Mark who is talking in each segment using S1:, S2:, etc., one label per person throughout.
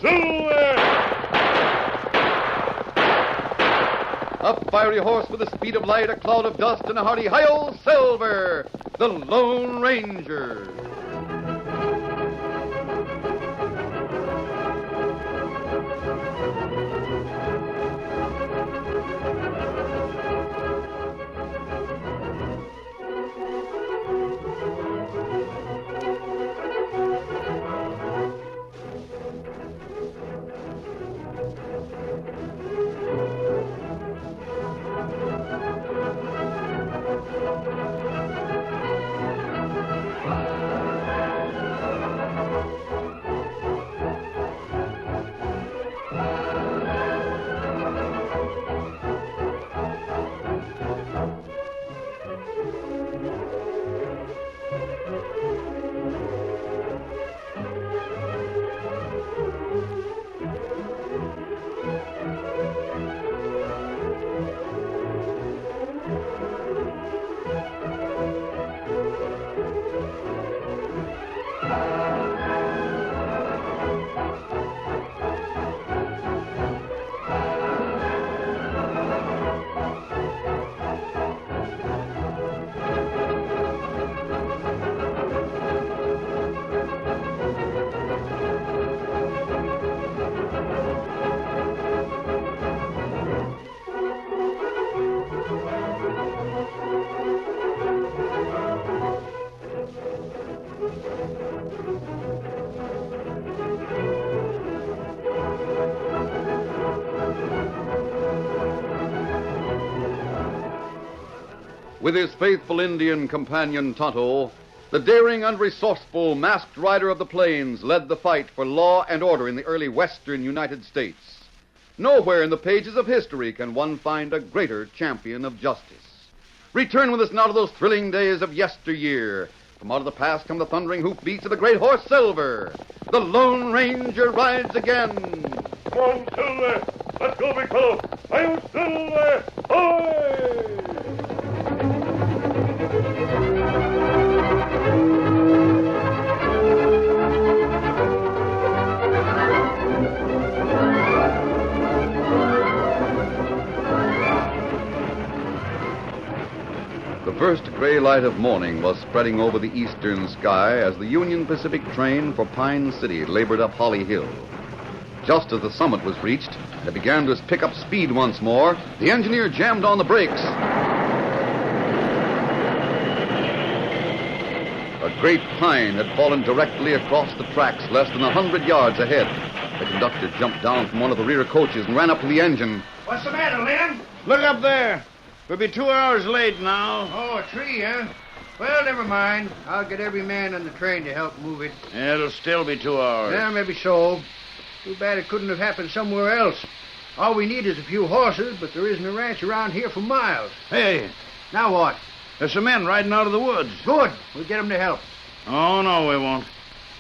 S1: Silver!
S2: A fiery horse with the speed of light, a cloud of dust, and a hearty hi-yo, Silver, the Lone Ranger. With his faithful Indian companion Tonto, the daring and resourceful masked rider of the plains led the fight for law and order in the early western United States. Nowhere in the pages of history can one find a greater champion of justice. Return with us now to those thrilling days of yesteryear. From out of the past come the thundering hoofbeats of the great horse Silver. The Lone Ranger rides again.
S1: Come on, Silver! Let's go, big fellow! I'm Silver! Ahoy!
S2: The first gray light of morning was spreading over the eastern sky as the Union Pacific train for Pine City labored up Holly Hill. Just as the summit was reached, it began to pick up speed once more. The engineer jammed on the brakes. A great pine had fallen directly across the tracks less than 100 yards ahead. The conductor jumped down from one of the rear coaches and ran up to the engine.
S3: What's the matter, Lem?
S4: Look up there. We'll be 2 hours late now.
S3: Oh, a tree, huh? Well, never mind. I'll get every man on the train to help move it.
S4: Yeah, it'll still be 2 hours.
S3: Yeah, maybe so. Too bad it couldn't have happened somewhere else. All we need is a few horses, but there isn't a ranch around here for miles.
S4: Hey,
S3: Now what?
S4: there's some men riding out of the woods.
S3: Good. We'll get them to help.
S4: Oh, no, we won't.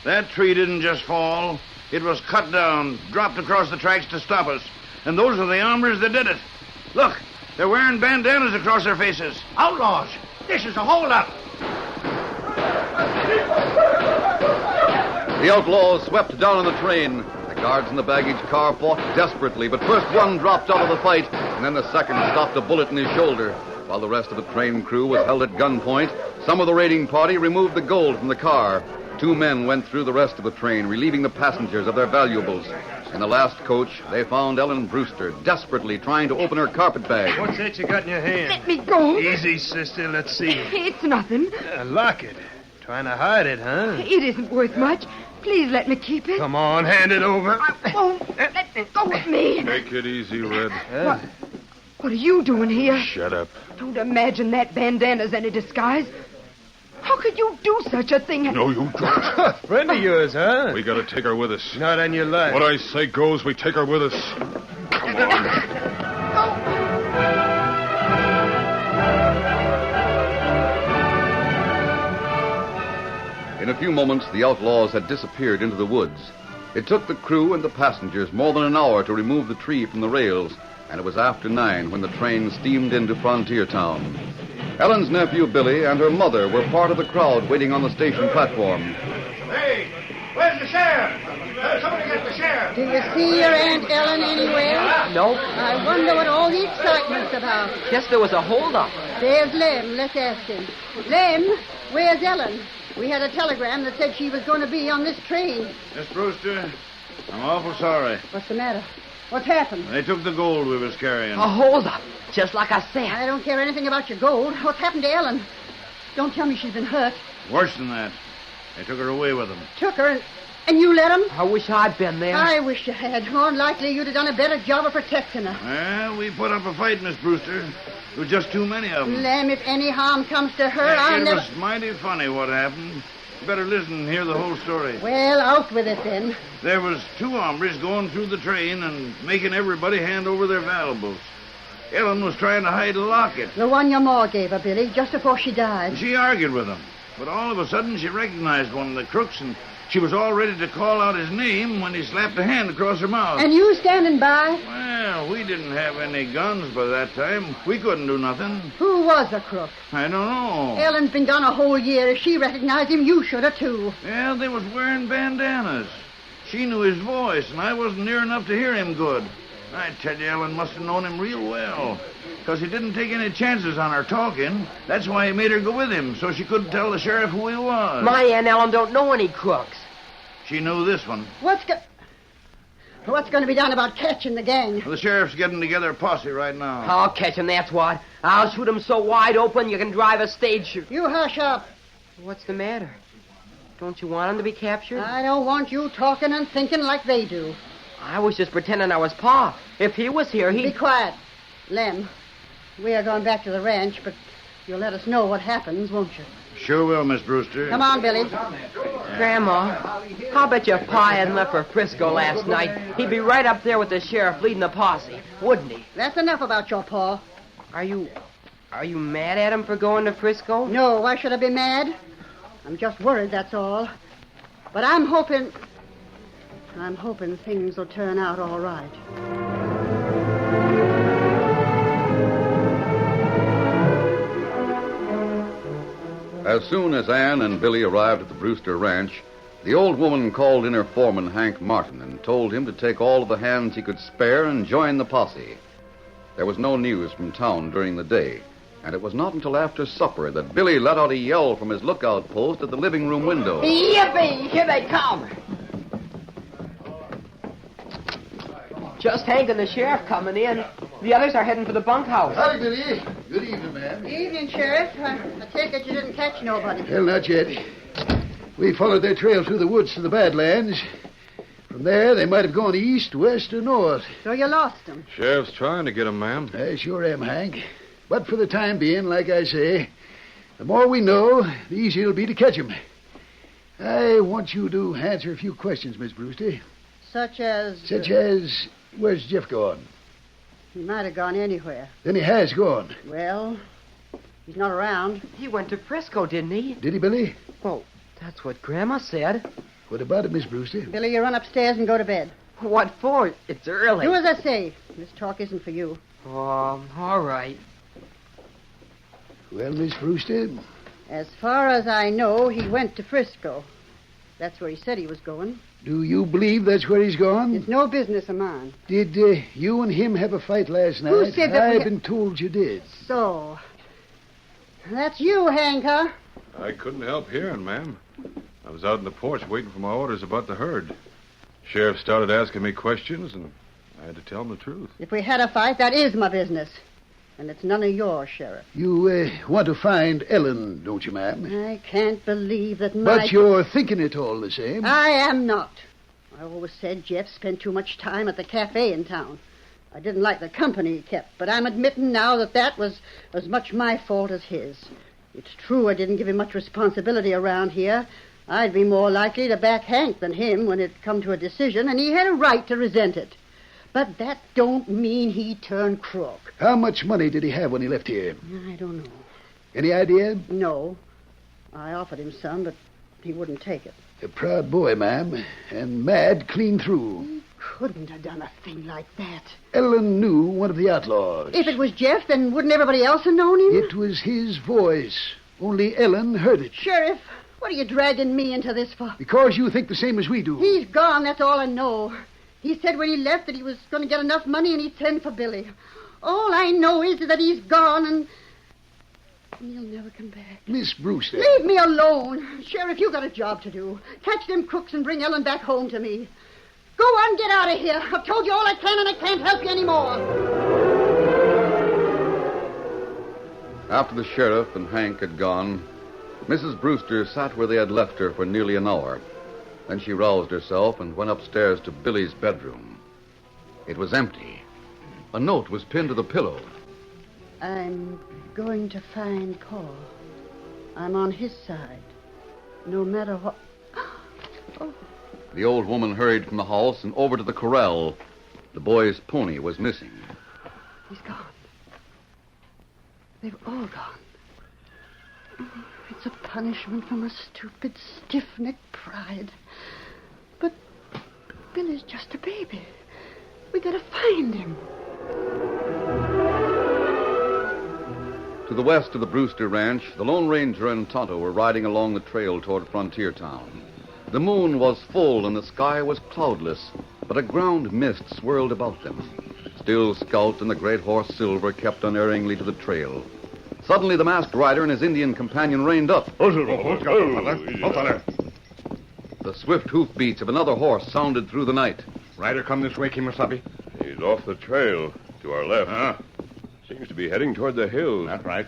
S4: That tree didn't just fall. It was cut down, dropped across the tracks to stop us. And those are the hombres that did it. Look, they're wearing bandanas across their faces.
S3: Outlaws! This is a holdup!
S2: The outlaws swept down on the train. The guards in the baggage car fought desperately, but first one dropped out of the fight, and then the second stopped a bullet in his shoulder. While the rest of the train crew was held at gunpoint, some of the raiding party removed the gold from the car. 2 men went through the rest of the train, relieving the passengers of their valuables. In the last coach, they found Ellen Brewster desperately trying to open her carpet bag.
S1: What's that you got in your hand?
S5: Let me go.
S1: Easy, sister. Let's see.
S5: It's nothing.
S1: Lock it. Trying to hide it, huh?
S5: It isn't worth much. Please let me keep it.
S1: Come on, hand it over.
S5: I won't. Let me go with me.
S6: Take it easy, Red.
S5: What are you doing here?
S6: Shut up.
S5: Don't imagine that bandana's any disguise. How could you do such a thing?
S6: No, you don't.
S1: Friend of yours, huh?
S6: We gotta take her with us.
S1: Not on your life.
S6: What I say goes, we take her with us. Come on.
S2: In a few moments, the outlaws had disappeared into the woods. It took the crew and the passengers more than an hour to remove the tree from the rails, and it was after 9 when the train steamed into Frontier Town. Ellen's nephew, Billy, and her mother were part of the crowd waiting on the station platform.
S3: Hey, where's the sheriff? Somebody get the sheriff.
S7: Do you see your Aunt Ellen anywhere?
S8: Nope.
S7: I wonder what all the excitement's about.
S8: Guess there was a holdup.
S7: There's Lem. Let's ask him. Lem, where's Ellen? We had a telegram that said she was going to be on this train.
S4: Miss Brewster, I'm awful sorry.
S7: What's the matter? What's happened?
S4: They took the gold we was carrying.
S8: A holdup, just like I said.
S7: I don't care anything about your gold. What's happened to Ellen? Don't tell me she's been hurt.
S4: Worse than that. They took her away with them.
S7: Took her and you let him?
S8: I wish I'd been there.
S7: I wish you had. More than likely you'd have done a better job of protecting her.
S4: Well, we put up a fight, Miss Brewster. There was just too many of them.
S7: Lem, if any harm comes to her, I'll
S4: it
S7: never...
S4: was mighty funny what happened. You better listen and hear the whole story.
S7: Well, out with it then.
S4: There was two hombres going through the train and making everybody hand over their valuables. Ellen was trying to hide a locket.
S7: The one your ma gave her, Billy, just before she died.
S4: She argued with them. But all of a sudden she recognized one of the crooks, and she was all ready to call out his name when he slapped a hand across her mouth.
S7: And you standing by?
S4: Well, we didn't have any guns by that time. We couldn't do nothing.
S7: Who was the crook?
S4: I don't know.
S7: Ellen's been gone a whole year. If she recognized him, you should have, too.
S4: Well, they was wearing bandanas. She knew his voice, and I wasn't near enough to hear him good. I tell you, Ellen must have known him real well. Because he didn't take any chances on her talking. That's why he made her go with him, so she couldn't tell the sheriff who he was.
S8: My Aunt Ellen don't know any crooks.
S4: She knew this one.
S7: What's going to be done about catching the gang?
S4: Well, the sheriff's getting together a posse right now.
S8: I'll catch him, that's what. I'll shoot him so wide open you can drive a stage shoot.
S7: You hush up.
S8: What's the matter? Don't you want him to be captured?
S7: I don't want you talking and thinking like they do.
S8: I was just pretending I was Pa. If he was here,
S7: Be quiet. Lem, we are going back to the ranch, but you'll let us know what happens, won't you?
S4: Sure will, Miss Brewster.
S7: Come on, Billy.
S8: Grandma, I'll bet your Pa hadn't left for Frisco last night. He'd be right up there with the sheriff leading the posse, wouldn't he?
S7: That's enough about your Pa.
S8: Are you mad at him for going to Frisco?
S7: No, why should I be mad? I'm just worried, that's all. But I'm hoping things will turn out all right.
S2: As soon as Ann and Billy arrived at the Brewster ranch, the old woman called in her foreman, Hank Martin, and told him to take all of the hands he could spare and join the posse. There was no news from town during the day, and it was not until after supper that Billy let out a yell from his lookout post at the living room window.
S8: Yippee! Here they come! Just Hank and the sheriff coming in. The others are heading for the bunkhouse.
S3: Howdy, Billy. Good evening, ma'am.
S7: Evening, Sheriff. I take it you didn't catch nobody.
S3: Well, not yet. We followed their trail through the woods to the Badlands. From there, they might have gone east, west, or north.
S7: So you lost them.
S6: Sheriff's trying to get him, ma'am.
S3: I sure am, Hank. But for the time being, like I say, the more we know, the easier it'll be to catch 'em. I want you to answer a few questions, Miss Brewster.
S7: Such as,
S3: where's Jeff gone?
S7: he might have gone anywhere.
S3: Then he has gone.
S7: Well, he's not around.
S8: He went to Frisco, didn't he?
S3: Did he, Billy?
S8: Well, that's what Grandma said.
S3: What about it, Miss Brewster?
S7: Billy, you run upstairs and go to bed.
S8: What for? It's early.
S7: Do as I say. This talk isn't for you.
S8: Oh, all right.
S3: Well, Miss Brewster,
S7: As far as I know, he went to Frisco. That's where he said he was going.
S3: do you believe that's where he's gone?
S7: It's no business of mine.
S3: Did you and him have a fight last night?
S7: Who said that we-
S3: I've been told you did.
S7: So, that's you, Hank, huh?
S6: I couldn't help hearing, ma'am. I was out on the porch waiting for my orders about the herd. Sheriff started asking me questions, and I had to tell him the truth.
S7: If we had a fight, that is my business. And it's none of yours, Sheriff.
S3: You want to find Ellen, don't you, ma'am?
S7: I can't believe that my...
S3: But you're thinking it all the same.
S7: I am not. I always said Jeff spent too much time at the cafe in town. I didn't like the company he kept, but I'm admitting now that was as much my fault as his. It's true I didn't give him much responsibility around here. I'd be more likely to back Hank than him when it come to a decision, and he had a right to resent it. But that don't mean he turned crook.
S3: How much money did he have when he left here?
S7: I don't know.
S3: Any idea?
S7: No. I offered him some, but he wouldn't take it.
S3: A proud boy, ma'am, and mad clean through.
S7: He couldn't have done a thing like that.
S3: Ellen knew one of the outlaws.
S7: If it was Jeff, then wouldn't everybody else have known him?
S3: It was his voice. Only Ellen heard it.
S7: Sheriff, what are you dragging me into this for?
S3: Because you think the same as we do.
S7: He's gone, that's all I know. He said when he left that he was going to get enough money and he'd send for Billy. All I know is that he's gone and he'll never come back.
S3: Miss Brewster.
S7: Leave me alone. Sheriff, you got a job to do. Catch them crooks and bring Ellen back home to me. Go on, get out of here. I've told you all I can and I can't help you anymore.
S2: After the sheriff and Hank had gone, Mrs. Brewster sat where they had left her for nearly an hour. Then she roused herself and went upstairs to Billy's bedroom. It was empty. A note was pinned to the pillow.
S7: I'm going to find Paul. I'm on his side. No matter what... Oh,
S2: The old woman hurried from the house and over to the corral. The boy's pony was missing.
S7: he's gone. They've all gone. It's a punishment for my stupid, stiff-necked pride. But Billy's just a baby. We gotta find him.
S2: To the west of the Brewster Ranch, the Lone Ranger and Tonto were riding along the trail toward Frontier Town. The moon was full and the sky was cloudless, but a ground mist swirled about them. Still Scout and the great horse Silver kept unerringly to the trail. Suddenly, the masked rider and his Indian companion reined up.
S1: Silver.
S2: The swift hoofbeats of another horse sounded through the night.
S1: Rider come this way, Kimasabi. He's off the trail, to our left. Seems to be heading toward the hills.
S9: That's right.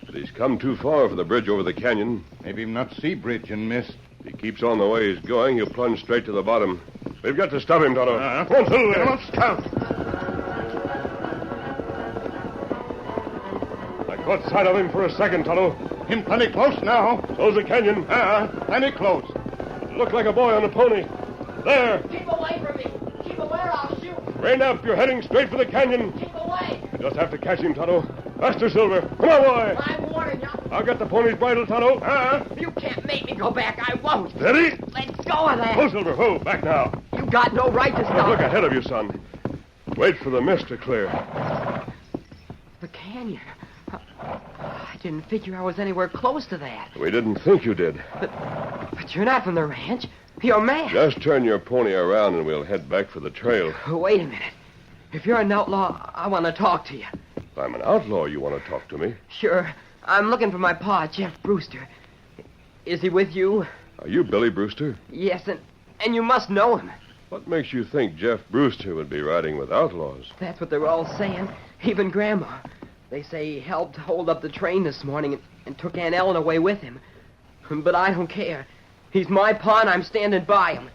S1: But he's come too far for the bridge over the canyon.
S9: Maybe him not see bridge and mist.
S1: If he keeps on the way he's going, he'll plunge straight to the bottom. We've got to stop him, Tonto. Come on, Silver.
S9: Get him up, Scout.
S1: I caught sight of him for a second, Tonto.
S9: Him plenty close now.
S1: So's the canyon.
S9: Plenty close.
S1: Looked like a boy on a pony. There.
S8: Keep away from me. Keep away or I'll shoot.
S1: Rein up. You're heading straight for the canyon.
S8: Keep away.
S1: We just have to catch him, Tonto. Faster, Silver. Come on, boy.
S8: I'm warning you.
S1: I'll get the pony's bridle, Tonto.
S8: You can't make me go back. I won't.
S1: Steady.
S8: Let go of that.
S1: Ho, Silver. Ho. Back now.
S8: You got no right to
S1: Now,
S8: stop.
S1: look ahead of you, son. Wait for the mist to clear.
S8: The canyon. I didn't figure I was anywhere close to that.
S1: We didn't think you did.
S8: But you're not from the ranch. You're mad.
S1: Just turn your pony around and we'll head back for the trail.
S8: Wait a minute. If you're an outlaw, I want to talk to you.
S1: If I'm an outlaw, you want to talk to me?
S8: Sure. I'm looking for my pa, Jeff Brewster. Is he with you?
S1: Are you Billy Brewster?
S8: Yes, and you must know him.
S1: What makes you think Jeff Brewster would be riding with outlaws?
S8: That's what they're all saying. Even Grandma. They say he helped hold up the train this morning and took Aunt Ellen away with him. But I don't care. He's my pa and I'm standing by him.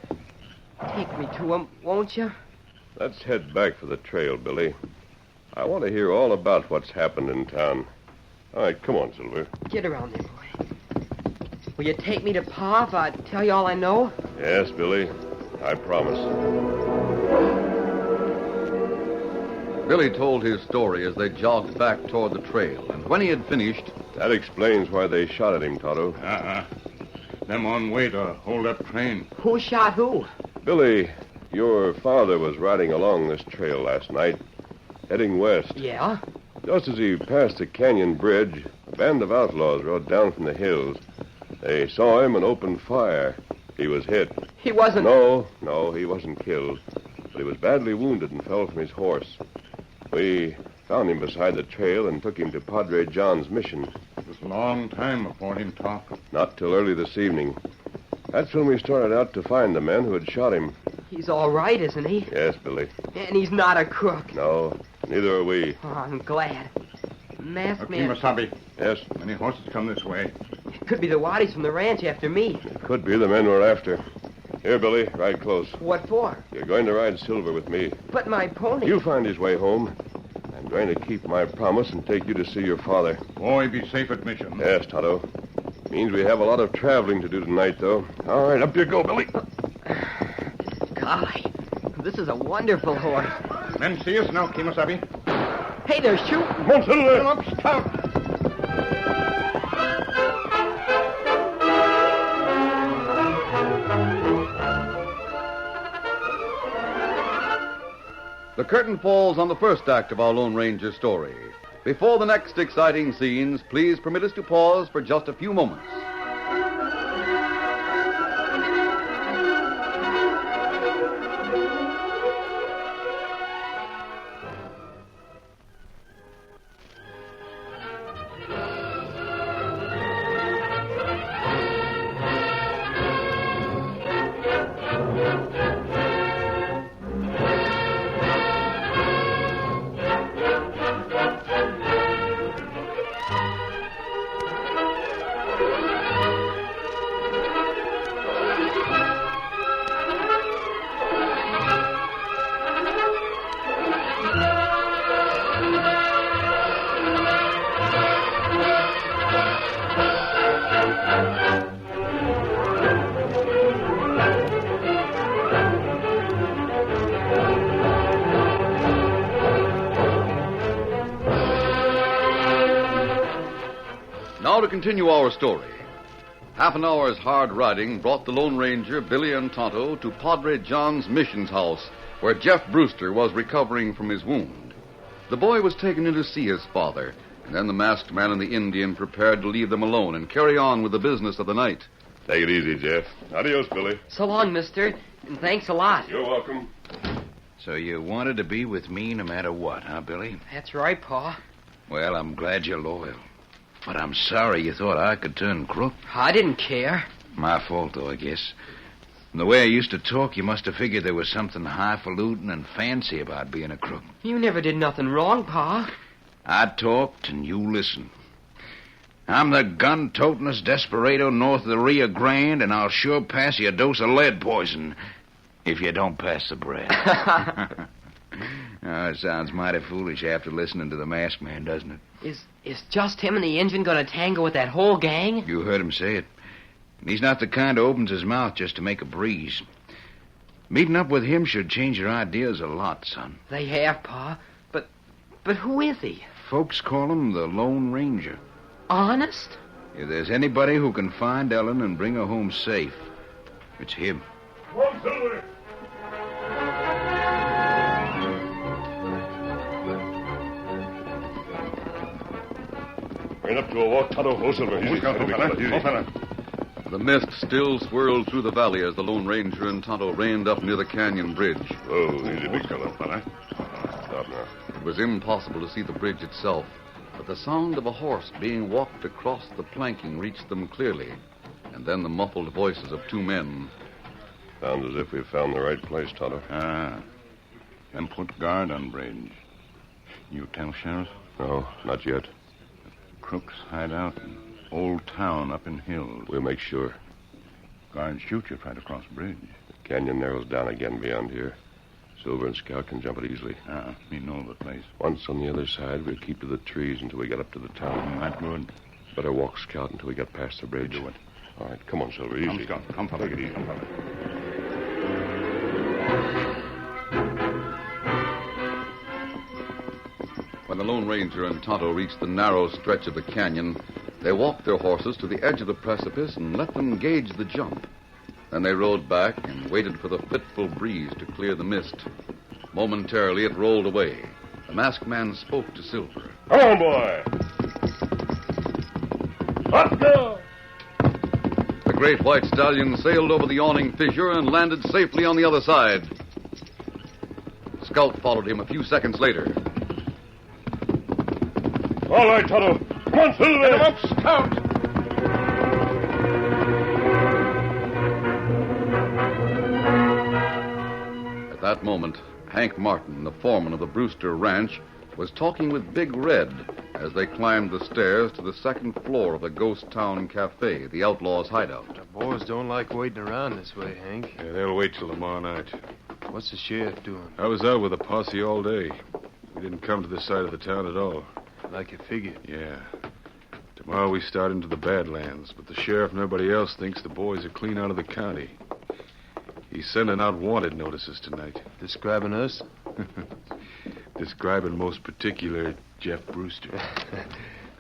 S8: Take me to him, won't you?
S1: Let's head back for the trail, Billy. I want to hear all about what's happened in town. All right, come on, Silver.
S8: Get around there, boy. Will you take me to Pa if I tell you all I know?
S1: Yes, Billy. I promise.
S2: Billy told his story as they jogged back toward the trail, and when he had finished...
S1: That explains why they shot at him, Tonto.
S9: Them on way to hold up train.
S8: Who shot who?
S1: Billy, your father was riding along this trail last night, heading west.
S8: Yeah?
S1: Just as he passed the canyon bridge, a band of outlaws rode down from the hills. They saw him and opened fire. He was hit.
S8: He wasn't...
S1: No, he wasn't killed. But he was badly wounded and fell from his horse. We found him beside the trail and took him to Padre John's mission.
S9: It was a long time before him talk.
S1: Not till early this evening. That's when we started out to find the men who had shot him.
S8: He's all right, isn't he?
S1: Yes, Billy.
S8: And he's not a crook.
S1: No, neither are we.
S8: Oh, I'm glad. Masked man...
S9: Kimasabi.
S1: Yes,
S9: Many horses come this way.
S8: It could be the waddies from the ranch after me.
S1: it could be the men we're after. Here, Billy, ride close.
S8: What for?
S1: You're going to ride Silver with me.
S8: But my pony...
S1: He'll find his way home. I'm going to keep my promise and take you to see your father.
S9: Boy, be safe at mission.
S1: Yes, Tonto. Means we have a lot of traveling to do tonight, though. All right, up you go, Billy.
S8: Golly, this is a wonderful horse.
S9: Men see us now, Kimasabi.
S8: Hey, they're shooting.
S1: Come on, Silver.
S9: Come up, Scout.
S2: The curtain falls on the first act of our Lone Ranger story. Before the next exciting scenes, please permit us to pause for just a few moments. to continue our story. Half an hour's hard riding brought the Lone Ranger, Billy, and Tonto to Padre John's missions house, where Jeff Brewster was recovering from his wound. The boy was taken in to see his father, and then the masked man and the Indian prepared to leave them alone and carry on with the business of the night.
S1: Take it easy, Jeff. Adios, Billy.
S8: So long, mister, and thanks a lot.
S1: You're welcome.
S4: So you wanted to be with me no matter what, huh, Billy?
S8: That's right, Pa.
S4: Well, I'm glad you're loyal. But I'm sorry you thought I could turn crook.
S8: I didn't care.
S4: My fault, though, I guess. From the way I used to talk, you must have figured there was something highfalutin and fancy about being a crook.
S8: You never did nothing wrong, Pa.
S4: I talked and you listened. I'm the gun-totingest desperado north of the Rio Grande, and I'll sure pass you a dose of lead poison if you don't pass the bread. It sounds mighty foolish after listening to the masked man, doesn't it?
S8: Is just him and the Injun gonna tangle with that whole gang?
S4: You heard him say it. And he's not the kind who opens his mouth just to make a breeze. Meeting up with him should change your ideas a lot, son.
S8: They have, Pa. But who is he?
S4: Folks call him the Lone Ranger.
S8: Honest?
S4: If there's anybody who can find Ellen and bring her home safe, it's him.
S1: Come on, Silver. Bring up to a walk, Tonto. Oh, Silver. Easy, fella.
S2: The mist still swirled through the valley as the Lone Ranger and Tonto reined up near the canyon bridge.
S1: Oh, easy, big fella. Stop now.
S2: It was impossible to see the bridge itself, but the sound of a horse being walked across the planking reached them clearly, and then the muffled voices of two men.
S1: Sounds as if we found the right place, Tonto.
S9: And put guard on bridge. You tell Sheriff?
S1: No, not yet.
S9: Crooks hide out in old town up in hills.
S1: We'll make sure.
S9: Guards shoot you if you try to cross bridge.
S1: The canyon narrows down again beyond here. Silver and Scout can jump it easily.
S9: Me know the place.
S1: Once on the other side, we'll keep to the trees until we get up to the town.
S9: That good.
S1: Better walk Scout until we get past the bridge.
S9: Do it.
S1: All right, come on, Silver, easy.
S9: Come, Scout. Come, fella.
S1: Take it easy.
S9: Come, fella.
S2: When the Lone Ranger and Tonto reached the narrow stretch of the canyon, they walked their horses to the edge of the precipice and let them gauge the jump. Then they rode back and waited for the fitful breeze to clear the mist. Momentarily, it rolled away. The masked man spoke to Silver.
S1: Come on, boy. Let's go.
S2: The great white stallion sailed over the yawning fissure and landed safely on the other side. Scout followed him a few seconds later.
S1: All right, Tonto. Come on, Silver.
S9: Get him up, Scout.
S2: At that moment, Hank Martin, the foreman of the Brewster Ranch, was talking with Big Red as they climbed the stairs to the second floor of the Ghost Town Cafe, the outlaws' hideout.
S10: The boys don't like waiting around this way, Hank.
S6: Yeah, they'll wait till tomorrow night.
S10: What's the sheriff doing?
S6: I was out with a posse all day. We didn't come to this side of the town at all.
S10: Like you figured.
S6: Yeah. Tomorrow we start into the Badlands, but the sheriff and everybody else thinks the boys are clean out of the county. He's sending out wanted notices tonight.
S10: Describing us?
S6: Describing most particular Jeff Brewster.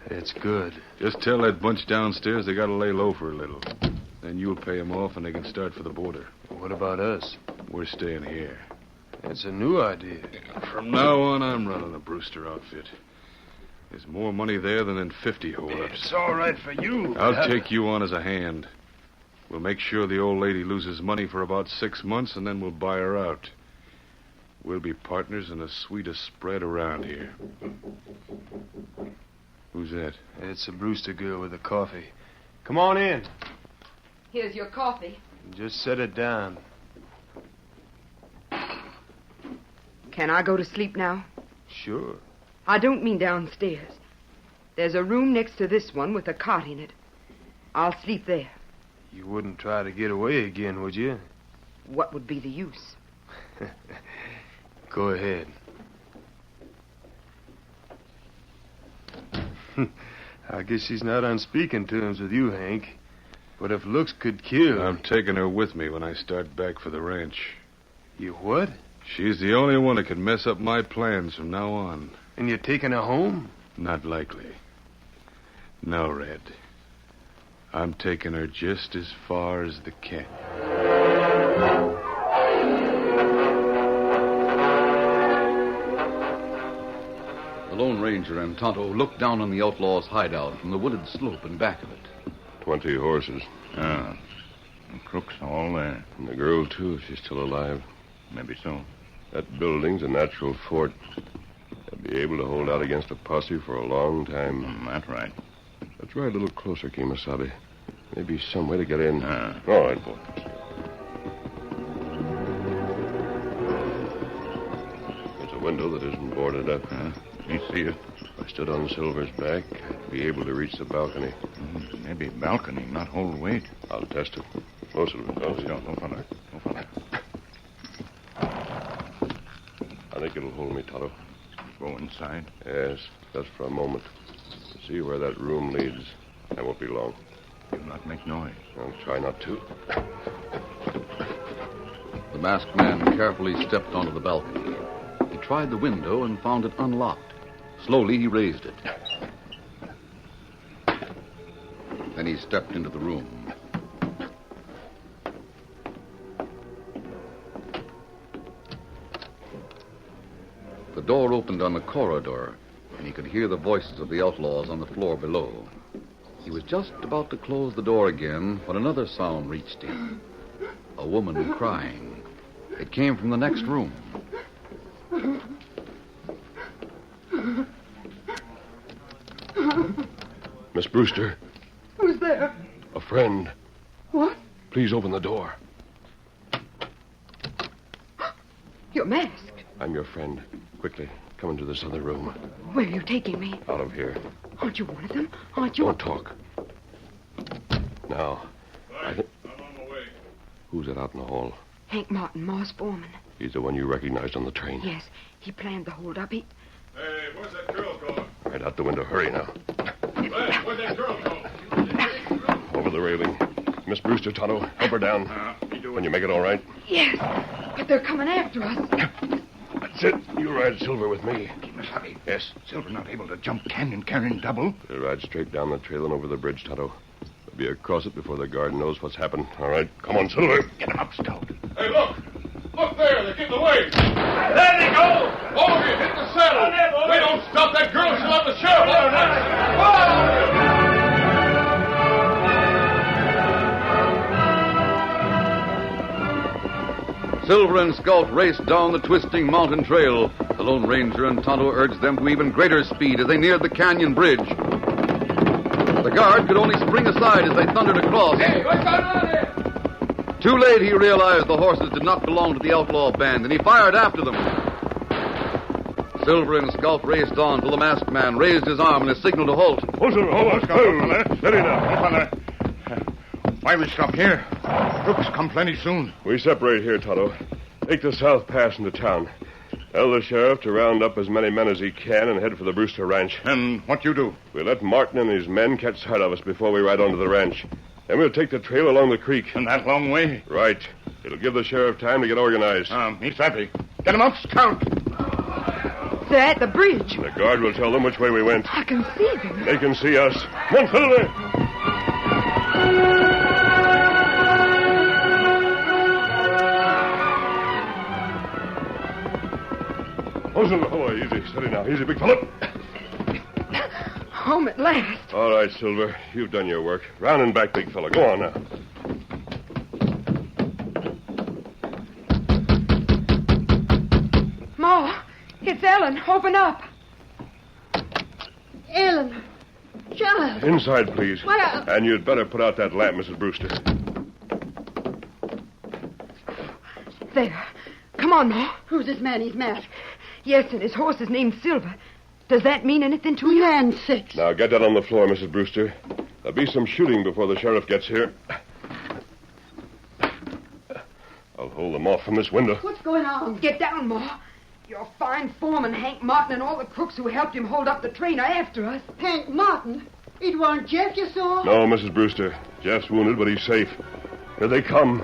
S10: It's good.
S6: Just tell that bunch downstairs they gotta lay low for a little. Then you'll pay them off and they can start for the border.
S10: What about us?
S6: We're staying here.
S10: It's a new idea.
S6: From now on, I'm running the Brewster outfit. There's more money there than in 50 holdups.
S10: It's all right for you.
S6: I'll take you on as a hand. We'll make sure the old lady loses money for about 6 months, and then we'll buy her out. We'll be partners in the sweetest spread around here. Who's that?
S10: It's a Brewster girl with the coffee. Come on in.
S5: Here's your coffee.
S10: Just set it down.
S5: Can I go to sleep now?
S10: Sure.
S5: I don't mean downstairs. There's a room next to this one with a cot in it. I'll sleep there.
S10: You wouldn't try to get away again, would you?
S5: What would be the use?
S10: Go ahead. I guess she's not on speaking terms with you, Hank. But if looks could kill...
S6: I'm taking her with me when I start back for the ranch.
S10: You what?
S6: She's the only one that can mess up my plans from now on.
S10: And you're taking her home?
S6: Not likely. No, Red. I'm taking her just as far as the canyon.
S2: The Lone Ranger and Tonto looked down on the outlaws' hideout from the wooded slope in back of it.
S1: 20 horses.
S9: Ah, the crooks all there.
S1: And the girl, too, if she's still alive.
S9: Maybe so.
S1: That building's a natural fort. They'll be able to hold out against a posse for a long time.
S9: That's right.
S1: Let's ride a little closer, Kemosabe. Maybe some way to get in.
S9: All right, boy.
S1: There's a window that isn't boarded up.
S9: You see it?
S1: If I stood on Silver's back, I'd be able to reach the balcony.
S9: Maybe balcony, not hold weight.
S1: I'll test it. Most of it.
S9: No, fella.
S1: I think it'll hold me, Tonto.
S9: Go inside.
S1: Yes, just for a moment. See where that room leads. I won't be long.
S9: Do not make noise.
S1: I'll try not to.
S2: The masked man carefully stepped onto the balcony. He tried the window and found it unlocked. Slowly, he raised it. Then he stepped into the room. The door opened on a corridor, and he could hear the voices of the outlaws on the floor below. He was just about to close the door again when another sound reached him. A woman crying. It came from the next room.
S1: Miss Brewster.
S5: Who's there?
S1: A friend.
S5: What?
S1: Please open the door.
S5: You're masked.
S1: I'm your friend. Quickly, come into this other room.
S5: Where are you taking me?
S1: Out of here.
S5: Aren't you one of them? Aren't you?
S1: Don't talk. Now,
S6: I'm on my way.
S1: who's that out in the hall?
S5: Hank Martin, Moss Foreman.
S1: He's the one you recognized on the train.
S5: Yes, he planned the holdup.
S6: Hey, where's that girl going?
S1: Right out the window. Hurry now.
S6: Hey, where's that girl going?
S1: Over the railing. Miss Brewster, Tonto, help her down. Can you make it all right?
S5: Yes, but they're coming after us.
S1: That's it. You ride Silver with me.
S9: Kemosabe.
S1: Yes.
S9: Silver not able to jump canyon carrying double.
S1: We'll ride straight down the trail and over the bridge, Tonto. We'll be across it before the guard knows what's happened. All right, come on, Silver.
S9: Get him up, Scout.
S6: Hey, look! Look there, they're getting away! There they go! All of you, hit the saddle! We don't stop that girl, she'll have the sheriff on her neck!
S2: Silver and Scout raced down the twisting mountain trail. The Lone Ranger and Tonto urged them to even greater speed as they neared the canyon bridge. The guard could only spring aside as they thundered across.
S6: Hey, what's going on here?
S2: Too late, he realized the horses did not belong to the outlaw band, and he fired after them. Silver and Scout raced on till the masked man raised his arm in a signal to halt.
S9: Hold on, Scout. Steady now. Why we stop here? Crooks come plenty soon.
S1: We separate here, Tonto. Take the South Pass into town. Tell the sheriff to round up as many men as he can and head for the Brewster Ranch.
S9: And what you do?
S1: We'll let Martin and his men catch sight of us before we ride onto the ranch. Then we'll take the trail along the creek.
S9: And that long way?
S1: Right. It'll give the sheriff time to get organized.
S9: He's happy. Get him up, Scout.
S5: They're at the bridge.
S1: The guard will tell them which way we went.
S5: I can see them.
S1: They can see us. Come on, Silver. Oh, Silver. Oh, easy. Steady now. Easy, big fella.
S5: Home at last.
S1: All right, Silver. You've done your work. Round and back, big fella. Go on now.
S5: Ma, it's Ellen. Open up.
S7: Ellen. Child.
S1: Inside, please.
S7: What
S1: And you'd better put out that lamp, Mrs. Brewster.
S5: There. Come on, Ma.
S7: Who's this man? He's masked.
S5: Yes, and his horse is named Silver. Does that mean anything to you?
S7: Man six.
S1: Now, get that on the floor, Mrs. Brewster. There'll be some shooting before the sheriff gets here. I'll hold them off from this window.
S7: What's going on?
S5: Get down, Ma. Your fine foreman, Hank Martin, and all the crooks who helped him hold up the train are after us.
S7: Hank Martin? It wasn't Jeff you saw?
S1: No, Mrs. Brewster. Jeff's wounded, but he's safe. Here they come.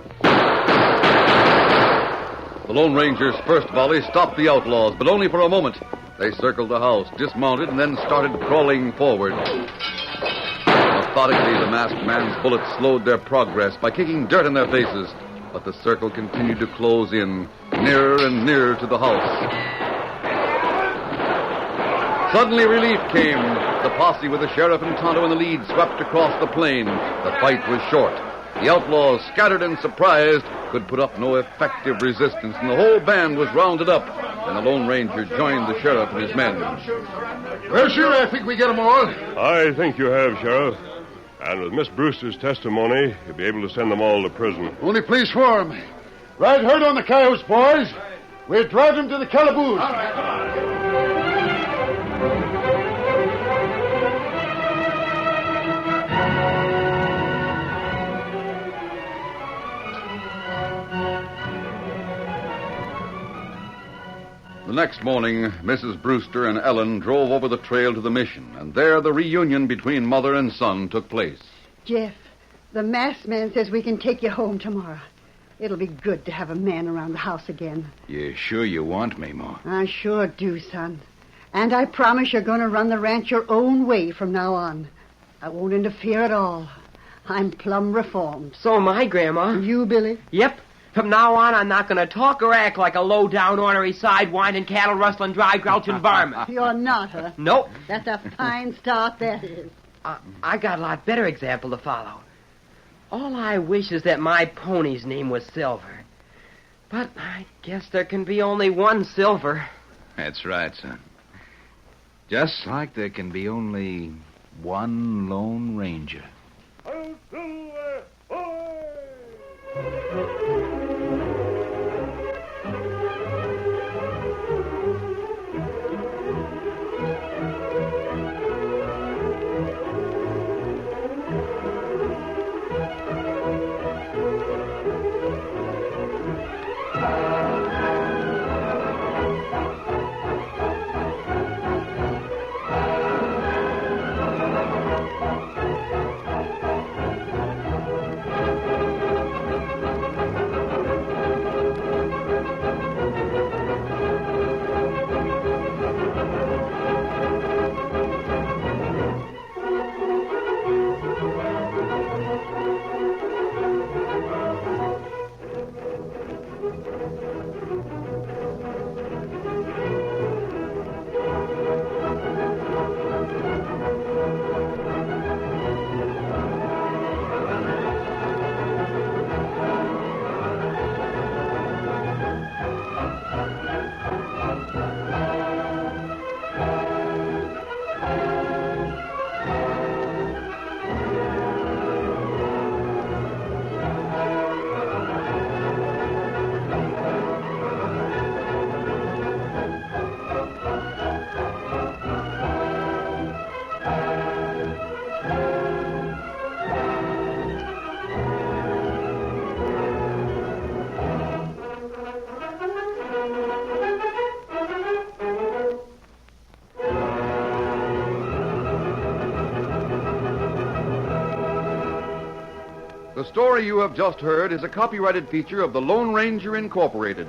S2: The Lone Ranger's first volley stopped the outlaws, but only for a moment. They circled the house, dismounted, and then started crawling forward. A Methodically, the masked man's bullets slowed their progress by kicking dirt in their faces, but the circle continued to close in, nearer and nearer to the house. Suddenly relief came. The posse with the sheriff and Tonto in the lead swept across the plain. The fight was short. The outlaws, scattered and surprised, could put up no effective resistance, and the whole band was rounded up, and the Lone Ranger joined the sheriff and his men.
S3: Well, sure, I think we get them all.
S1: I think you have, Sheriff. And with Miss Brewster's testimony, you'll be able to send them all to prison.
S3: Only place for them. Ride hard on the coyotes, boys. We'll drive them to the calaboose. All right, come on.
S2: The next morning, Mrs. Brewster and Ellen drove over the trail to the mission, and there the reunion between mother and son took place.
S7: Jeff, the masked man says we can take you home tomorrow. It'll be good to have a man around the house again.
S4: You sure you want me, Ma?
S7: I sure do, son. And I promise you're going to run the ranch your own way from now on. I won't interfere at all. I'm plumb reformed.
S8: So am I, Grandma.
S7: You, Billy?
S8: Yep. From now on, I'm not going to talk or act like a low-down, ornery, side-winding, cattle-rustling, dry-grouching varmint.
S7: You're not, huh?
S8: Nope.
S7: That's a fine start, that is.
S8: I got a lot better example to follow. All I wish is that my pony's name was Silver. But I guess there can be only one Silver.
S4: That's right, son. Just like there can be only one Lone Ranger.
S2: The story you have just heard is a copyrighted feature of the Lone Ranger Incorporated.